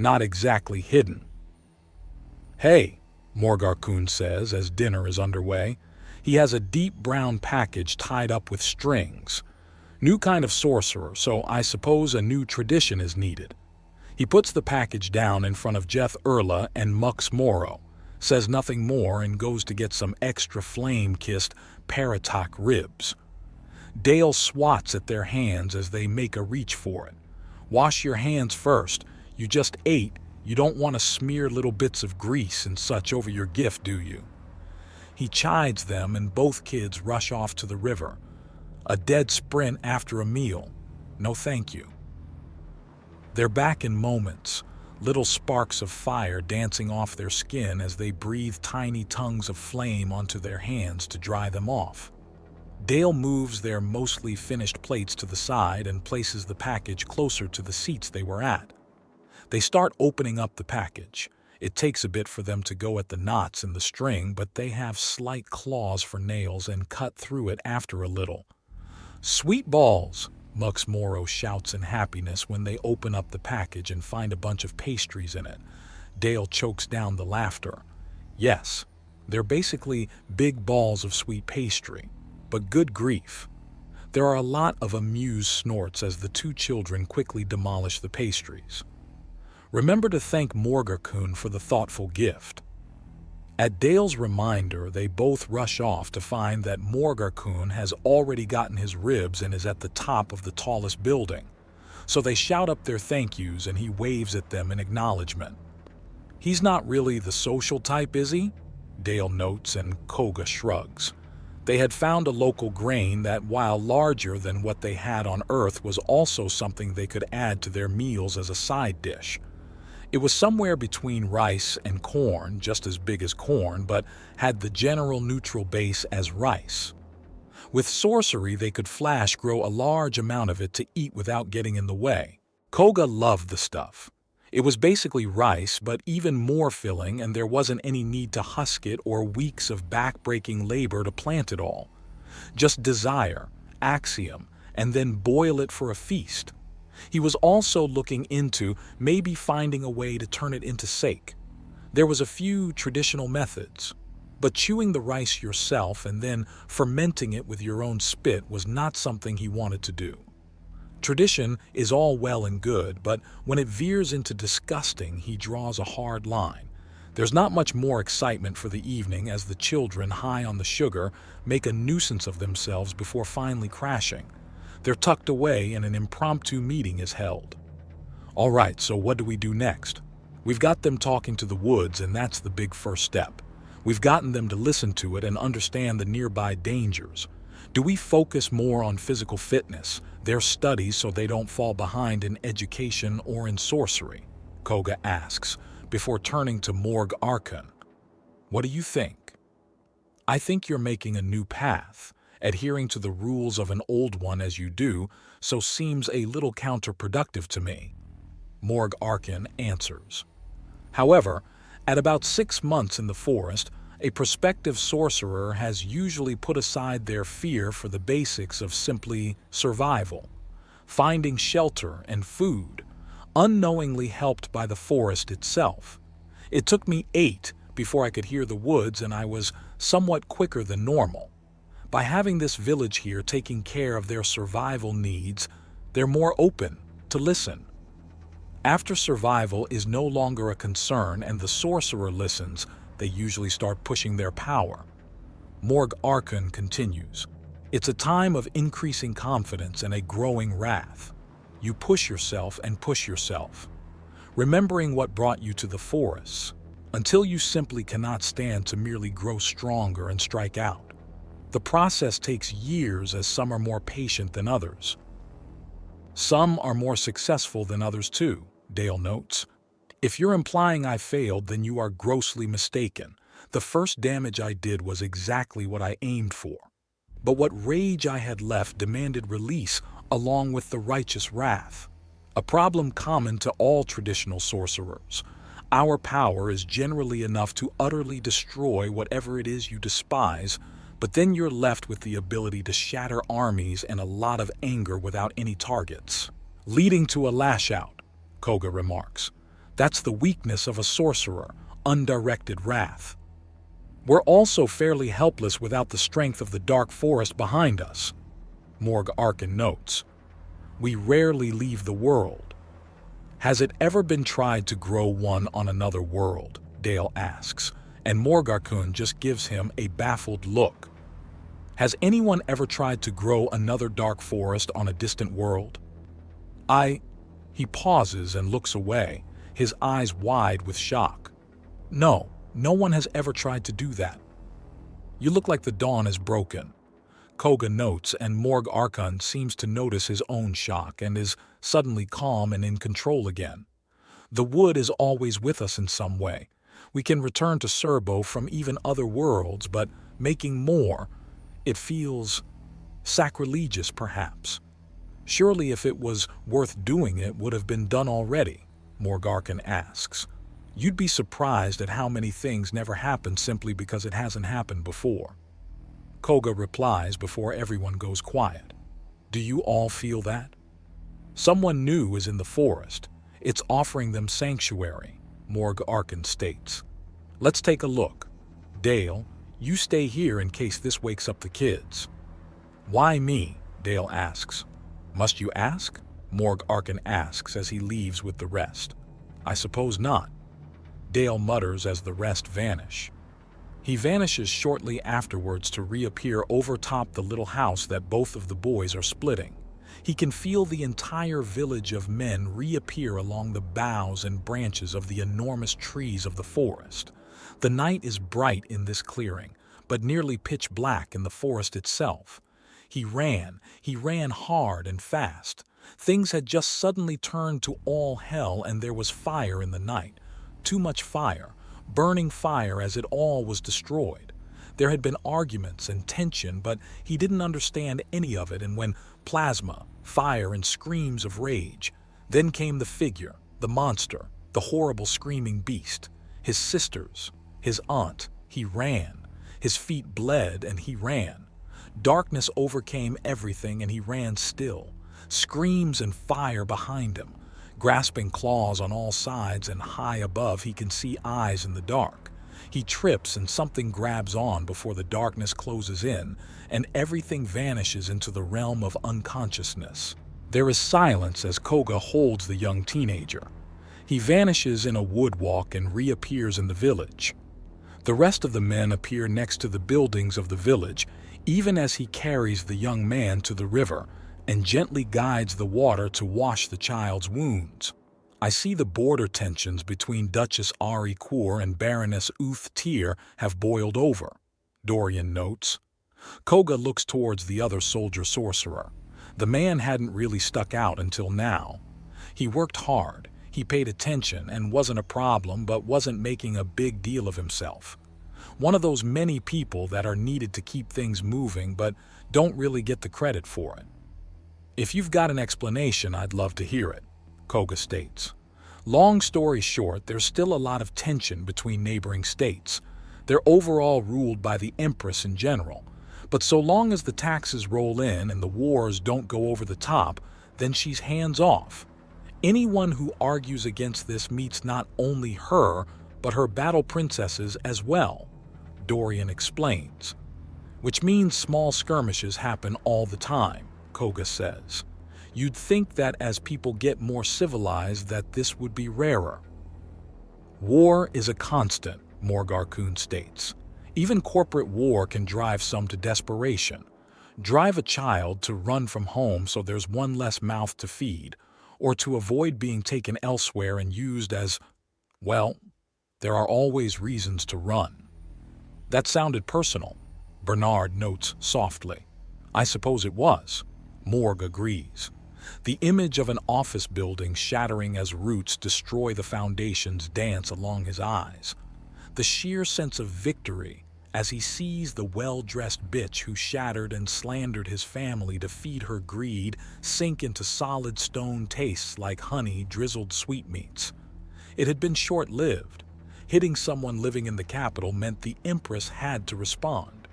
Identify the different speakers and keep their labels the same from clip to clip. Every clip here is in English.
Speaker 1: not exactly hidden. "Hey," Morgarkun says as dinner is underway. He has a deep brown package tied up with strings. New kind of sorcerer, so I suppose a new tradition is needed. He puts the package down in front of Jeth Erla and Mux Moro, says nothing more, and goes to get some extra flame-kissed paratok ribs. Dale swats at their hands as they make a reach for it. "Wash your hands first. You just ate. You don't want to smear little bits of grease and such over your gift, do you?" He chides them and both kids rush off to the river. A dead sprint after a meal. No thank you. They're back in moments, little sparks of fire dancing off their skin as they breathe tiny tongues of flame onto their hands to dry them off. Dale moves their mostly finished plates to the side and places the package closer to the seats they were at. They start opening up the package. It takes a bit for them to go at the knots in the string, but they have slight claws for nails and cut through it after a little. "Sweet balls," Mux Moro shouts in happiness when they open up the package and find a bunch of pastries in it. Dale chokes down the laughter. Yes, they're basically big balls of sweet pastry, but good grief. There are a lot of amused snorts as the two children quickly demolish the pastries. Remember to thank Morgarkun for the thoughtful gift. At Dale's reminder, they both rush off to find that Morgarkun has already gotten his ribs and is at the top of the tallest building. So they shout up their thank yous and he waves at them in acknowledgement. "He's not really the social type, is he?" Dale notes and Koga shrugs. They had found a local grain that, while larger than what they had on Earth, was also something they could add to their meals as a side dish. It was somewhere between rice and corn, just as big as corn, but had the general neutral base as rice. With sorcery, they could flash grow a large amount of it to eat without getting in the way. Koga loved the stuff. It was basically rice, but even more filling, and there wasn't any need to husk it or weeks of back-breaking labor to plant it all. Just desire, axiom, and then boil it for a feast. He was also looking into maybe finding a way to turn it into sake. There was a few traditional methods, but chewing the rice yourself and then fermenting it with your own spit was not something he wanted to do. Tradition is all well and good, but when it veers into disgusting, he draws a hard line. There's not much more excitement for the evening as the children, high on the sugar, make a nuisance of themselves before finally crashing. They're tucked away and an impromptu meeting is held. All right, so what do we do next? We've got them talking to the woods, and that's the big first step. We've gotten them to listen to it and understand the nearby dangers. Do we focus more on physical fitness, their studies so they don't fall behind in education or in sorcery? Koga asks, before turning to Morg Arkan. What do you think? I think you're making a new path. Adhering to the rules of an old one as you do, so seems a little counterproductive to me, Morg Arkan answers. However, at about 6 months in the forest, a prospective sorcerer has usually put aside their fear for the basics of simply survival, finding shelter and food, unknowingly helped by the forest itself. It took me 8 before I could hear the woods, and I was somewhat quicker than normal. By having this village here taking care of their survival needs, they're more open to listen. After survival is no longer a concern and the sorcerer listens, they usually start pushing their power. Morg Arkan continues. It's a time of increasing confidence and a growing wrath. You push yourself and push yourself, remembering what brought you to the forests, until you simply cannot stand to merely grow stronger and strike out. The process takes years as some are more patient than others. Some are more successful than others too, Dale notes. If you're implying I failed, then you are grossly mistaken. The first damage I did was exactly what I aimed for. But what rage I had left demanded release along with the righteous wrath. A problem common to all traditional sorcerers. Our power is generally enough to utterly destroy whatever it is you despise, but then you're left with the ability to shatter armies and a lot of anger without any targets. Leading to a lash out, Koga remarks. That's the weakness of a sorcerer, undirected wrath. We're also fairly helpless without the strength of the dark forest behind us. Morg Arkin notes. We rarely leave the world. Has it ever been tried to grow one on another world? Dale asks, and Morgarkun just gives him a baffled look. Has anyone ever tried to grow another dark forest on a distant world? He pauses and looks away, his eyes wide with shock. No one has ever tried to do that. You look like the dawn is broken. Koga notes, and Morg Archon seems to notice his own shock and is suddenly calm and in control again. The wood is always with us in some way. We can return to Serbo from even other worlds, but making more, it feels sacrilegious perhaps. Surely if it was worth doing, it would have been done already, Morg Archon asks. You'd be surprised at how many things never happen simply because it hasn't happened before. Koga replies before everyone goes quiet. Do you all feel that? Someone new is in the forest. It's offering them sanctuary, Morg Archon states. Let's take a look. Dale, you stay here in case this wakes up the kids. Why me? Dale asks. Must you ask? Morg Archon asks as he leaves with the rest. I suppose not. Dale mutters as the rest vanish. He vanishes shortly afterwards to reappear overtop the little house that both of the boys are splitting. He can feel the entire village of men reappear along the boughs and branches of the enormous trees of the forest. The night is bright in this clearing, but nearly pitch black in the forest itself. He ran hard and fast. Things had just suddenly turned to all hell, and there was fire in the night. Too much fire, burning fire as it all was destroyed. There had been arguments and tension, but he didn't understand any of it, and when plasma, fire, and screams of rage, then came the figure, the monster, the horrible screaming beast, his sisters, his aunt. He ran. His feet bled, and he ran. Darkness overcame everything, and he ran still. Screams and fire behind him. Grasping claws on all sides, and high above he can see eyes in the dark. He trips and something grabs on before the darkness closes in, and everything vanishes into the realm of unconsciousness. There is silence as Koga holds the young teenager. He vanishes in a woodwalk and reappears in the village. The rest of the men appear next to the buildings of the village, even as he carries the young man to the river and gently guides the water to wash the child's wounds. I see the border tensions between Duchess Ari Kur and Baroness Uth Tyr have boiled over, Dorian notes. Koga looks towards the other soldier sorcerer. The man hadn't really stuck out until now. He worked hard, he paid attention, and wasn't a problem, but wasn't making a big deal of himself. One of those many people that are needed to keep things moving, but don't really get the credit for it. If you've got an explanation, I'd love to hear it, Koga states. Long story short, there's still a lot of tension between neighboring states. They're overall ruled by the Empress in general, but so long as the taxes roll in and the wars don't go over the top, then she's hands off. Anyone who argues against this meets not only her, but her battle princesses as well, Dorian explains. Which means small skirmishes happen all the time, Koga says. You'd think that as people get more civilized that this would be rarer. War is a constant, Morgarkun states. Even corporate war can drive some to desperation. Drive a child to run from home so there's one less mouth to feed, or to avoid being taken elsewhere and used as, well, there are always reasons to run. That sounded personal, Bernard notes softly. I suppose it was. Morg agrees. The image of an office building shattering as roots destroy the foundations dance along his eyes. The sheer sense of victory as he sees the well-dressed bitch who shattered and slandered his family to feed her greed sink into solid stone tastes like honey drizzled sweetmeats. It had been short-lived. Hitting someone living in the capital meant the Empress had to respond.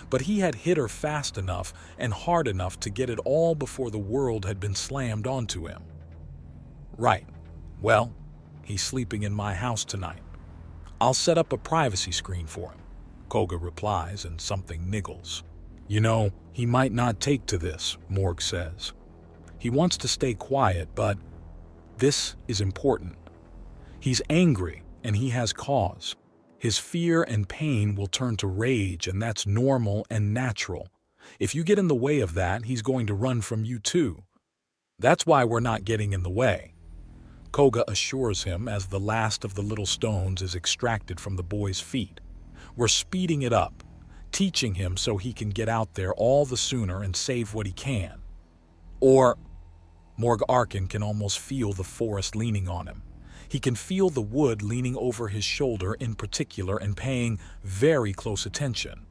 Speaker 1: But he had hit her fast enough and hard enough to get it all before the world had been slammed onto him. Right. Well, He's sleeping in my house tonight. I'll set up a privacy screen for him, Koga replies, and something niggles. You know, he might not take to this, Morg says. He wants to stay quiet, but this is important. He's angry, and he has cause. His fear and pain will turn to rage, and that's normal and natural. If you get in the way of that, he's going to run from you too. That's why we're not getting in the way, Koga assures him as the last of the little stones is extracted from the boy's feet. We're speeding it up, teaching him so he can get out there all the sooner and save what he can. Or, Morg Arkin can almost feel the forest leaning on him. He can feel the wood leaning over his shoulder in particular and paying very close attention.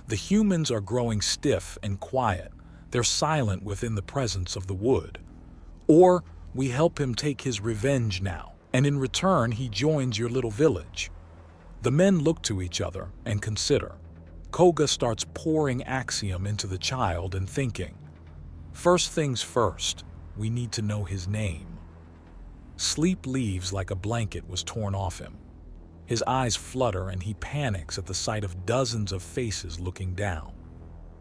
Speaker 1: The humans are growing stiff and quiet. They're silent within the presence of the wood. Or we help him take his revenge now, and in return he joins your little village. The men look to each other and consider. Koga starts pouring axiom into the child and thinking, first things first, we need to know his name. Sleep leaves like a blanket was torn off him. His eyes flutter and he panics at the sight of dozens of faces looking down.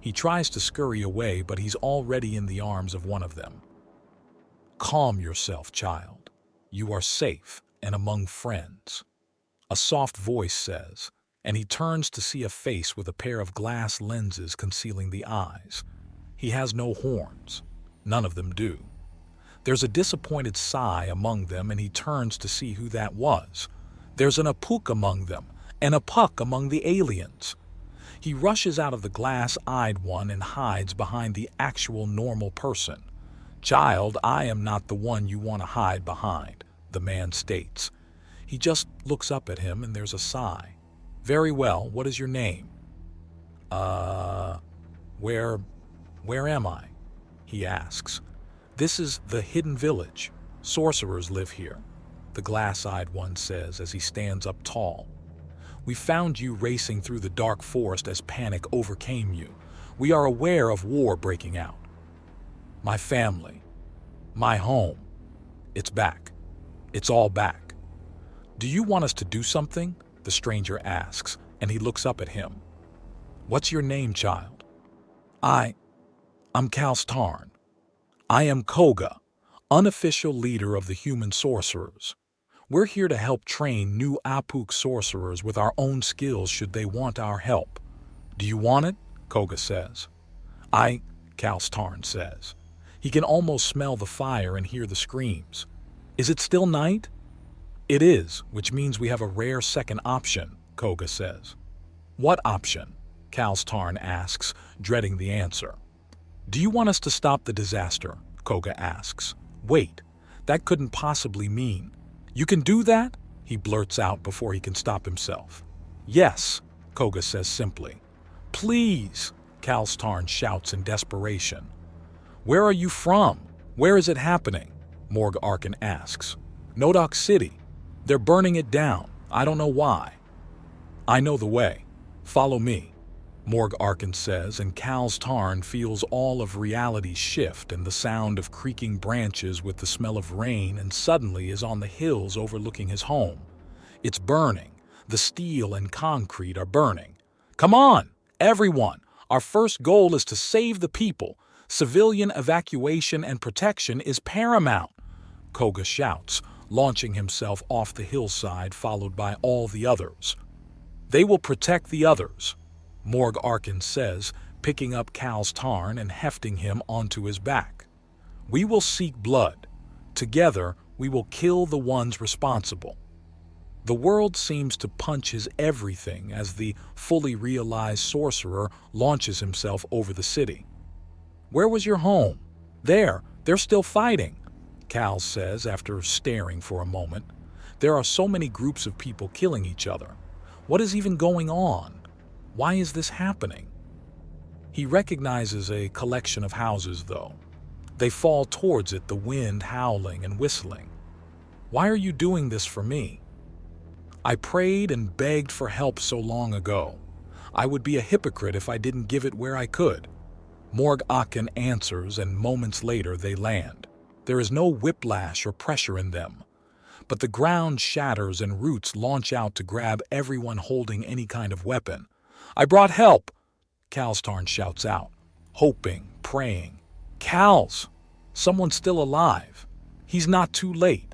Speaker 1: He tries to scurry away, but he's already in the arms of one of them. Calm yourself, child. You are safe and among friends, a soft voice says, and he turns to see a face with a pair of glass lenses concealing the eyes. He has no horns. None of them do. There's a disappointed sigh among them, and he turns to see who that was. There's an Apuk among them, and a Puck among the aliens. He rushes out of the glass-eyed one and hides behind the actual normal person. Child, I am not the one you want to hide behind, the man states. He just looks up at him and there's a sigh. Very well, what is your name? Where am I? He asks. This is the hidden village. Sorcerers live here, the glass-eyed one says as he stands up tall. We found you racing through the dark forest as panic overcame you. We are aware of war breaking out. My family, my home, it's back. It's all back. Do you want us to do something? The stranger asks, and he looks up at him. What's your name, child? I'm Tarn. I am Koga, unofficial leader of the human sorcerers. We're here to help train new Apuk sorcerers with our own skills should they want our help. Do you want it? Koga says. Tarn says. He can almost smell the fire and hear the screams. Is it still night? It is, which means we have a rare second option, Koga says. What option? Tarn asks, dreading the answer. Do you want us to stop the disaster? Koga asks. Wait, that couldn't possibly mean. You can do that? He blurts out before he can stop himself. Yes, Koga says simply. Please, Tarn shouts in desperation. Where are you from? Where is it happening? Morg Arkin asks. Nodok City. They're burning it down. I don't know why. I know the way. Follow me, Morg Arkin says, and Tarn feels all of reality shift and the sound of creaking branches with the smell of rain, and suddenly is on the hills overlooking his home. It's burning. The steel and concrete are burning. Come on, everyone. Our first goal is to save the people. Civilian evacuation and protection is paramount, Koga shouts, launching himself off the hillside followed by all the others. They will protect the others, Morg Arkin says, picking up Tarn and hefting him onto his back. We will seek blood. Together, we will kill the ones responsible. The world seems to punch his everything as the fully realized sorcerer launches himself over the city. Where was your home? They're still fighting, Cal says after staring for a moment. There are so many groups of people killing each other. What is even going on? Why is this happening? He recognizes a collection of houses, though. They fall towards it, the wind howling and whistling. Why are you doing this for me? I prayed and begged for help so long ago. I would be a hypocrite if I didn't give it where I could. Morg Arkin answers, and moments later they land. There is no whiplash or pressure in them. but the ground shatters and roots launch out to grab everyone holding any kind of weapon. "I brought help!" Tarn shouts out, hoping, praying. "Cals! Someone's still alive. He's not too late."